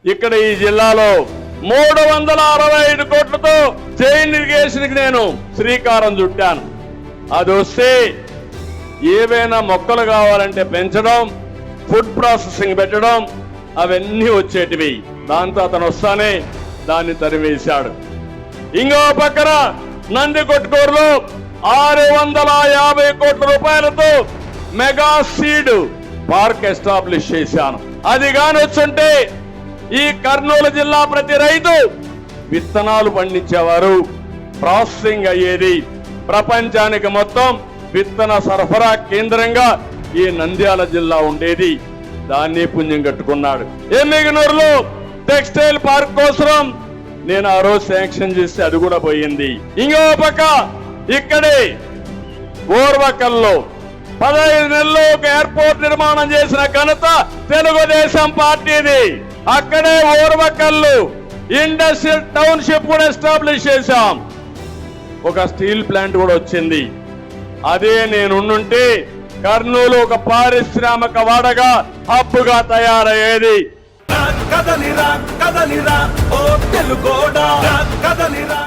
ఇక్కడ ఈ జిల్లాలో 365 కోట్లతో చైన్ ఇరిగేషన్ కి నేను శ్రీకారం చుట్టాను. అది వస్తే ఏవైనా మొక్కలు కావాలంటే పెంచడం, ఫుడ్ ప్రాసెసింగ్ పెట్టడం అవన్నీ వచ్చేటివి. దాంతో అతను వస్తానే దాన్ని తరివేశాడు. ఇంకో పక్కన నందికొట్కూరులో 650 కోట్ల రూపాయలతో మెగా సీడ్ పార్క్ ఎస్టాబ్లిష్ చేశాను. అది కానొచ్చుంటే ఈ కర్నూలు జిల్లా ప్రతి రైతు విత్తనాలు పండించేవారు, ప్రాసెసింగ్ అయ్యేది. ప్రపంచానికి మొత్తం విత్తన సరఫరా కేంద్రంగా ఈ నంద్యాల జిల్లా ఉండేది. దాన్ని పుణ్యం కట్టుకున్నాడు. ఎమ్మిగనూరులో టెక్స్టైల్ పార్క్ కోసం నేను ఆ రోజు శాంక్షన్ చేస్తే అది కూడా పోయింది. ఇంకో పక్క ఇక్కడే ఓర్వకల్లో 15 నెలల్లో ఒక ఎయిర్పోర్ట్ నిర్మాణం చేసిన ఘనత తెలుగుదేశం పార్టీది. అక్కడే ఓర్వకల్లు ఇండస్ట్రియల్ టౌన్షిప్ కూడా ఎస్టాబ్లిష్ చేశాం. ఒక స్టీల్ ప్లాంట్ కూడా వచ్చింది. అదే నేనుంటే కర్నూలు ఒక పారిశ్రామిక వాడగా హబ్బుగా తయారయ్యేది. కదలిరా కదలిరా ఓ తెలుగోడా కదలిరా.